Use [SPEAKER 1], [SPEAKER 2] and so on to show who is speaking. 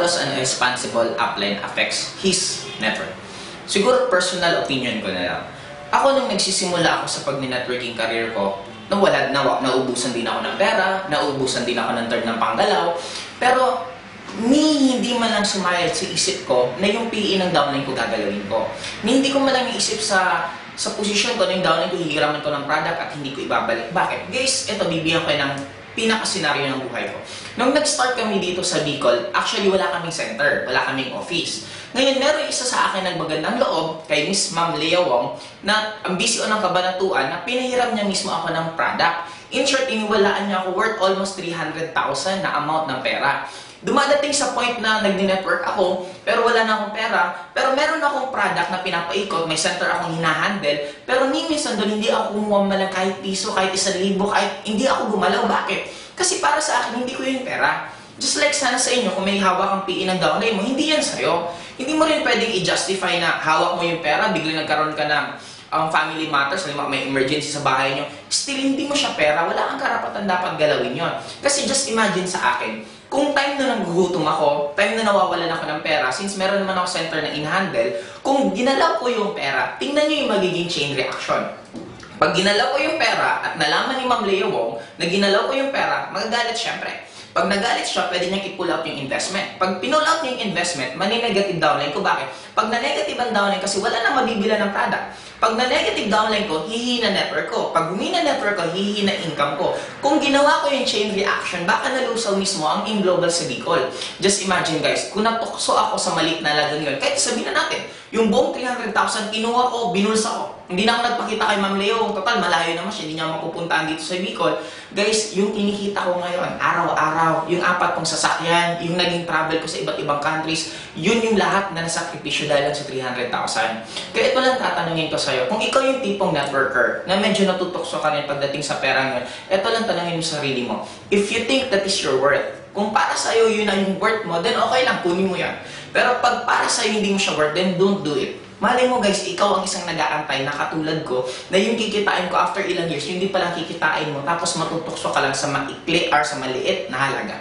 [SPEAKER 1] does an irresponsible upline affects his network? Siguro personal opinion ko na lang. Ako nung nagsisimula ako sa pag-networking career ko, naubusan din ako ng pera, naubusan din ako ng term ng panggalaw, pero hindi man lang sumayad sa isip ko na yung PE ng downline ko gagalawin ko. Hindi ko man lang iisip sa posisyon ko na yung downline ko, hihiraman ko ng product at hindi ko ibabalik. Bakit? Guys, ito, bibigyan ko ng pinaka-senaryo ng buhay ko. Nung nag-start kami dito sa Bicol, actually wala kaming center, wala kaming office. Ngayon, meron isa sa akin ng magandang loob kay Miss Ma'am Lea Wong na ang BCO ng Kabanatuan na pinahiram niya mismo ako ng product. In short, iniwalaan niya ako worth almost 300,000 na amount ng pera. Dumadating sa point na nag-network ako, pero wala na akong pera, pero meron akong product na pinapaikot, may center akong hinahandle, pero minsan doon hindi ako kumuha malang kahit piso, kahit 1,000, kahit hindi ako gumalaw. Bakit? Kasi para sa akin, hindi ko yung pera. Just like sana sa inyo, kung may hawak ang PE ng downline mo, hindi yan sa'yo. Hindi mo rin pwedeng i-justify na hawak mo yung pera, biglang nagkaroon ka ng family matters, may emergency sa bahay nyo, still hindi mo siya pera, wala kang karapatan dapat galawin yon. Kasi just imagine sa akin, kung time na nanggugutom ako, time na nawawalan ako ng pera, since meron naman ako center na in-handle, kung ginalaw ko yung pera, tingnan nyo yung magiging chain reaction. Pag ginalaw ko yung pera at nalaman ni Ma'am Lea Wong na ginalaw ko yung pera, magagalit syempre. Pag nagalit siya, pwede niyang i-pull out yung investment. Pag pinull out niya yung investment, mani-negative downline ko. Bakit? Pag na-negative ang downline kasi wala nang mabibila ng product. Pag na-negative downline ko, hihina network ko. Pag humina network ko, hihina income ko. Kung ginawa ko yung chain reaction, baka nalusaw mismo ang in-global sa Bicol. Just imagine guys, kung natukso ako sa maliit na lagang yun, kahit sabihin na natin, yung buong 300,000 kinuha ko, binulsa ko. Hindi na ako nagpakita kay Ma'am Leo. Total, malayo naman siya. Hindi niya mapupuntahan dito sa Bicol. Guys, yung kinikita ko ngayon, araw-araw, yung 4 kong sasakyan, yung naging travel ko sa iba't ibang countries, yun yung lahat na nasakripisyo dahil lang sa 300,000. Kaya ito lang tatanungin ko sa'yo. Kung ikaw yung tipong networker na medyo natutokso ka rin pagdating sa perang yun, ito lang tanungin mo sa sarili mo. If you think that is your worth, kung para sa'yo yun na yung worth mo, then okay lang, kunin mo yan. Pero pag para sa'yo hindi mo siya worth, then don't do it. Malay mo guys, ikaw ang isang nag-aantay na katulad ko na yung kikitain ko after ilang years, yung hindi palang kikitain mo, tapos matutokso ka lang sa maikli or sa maliit na halaga.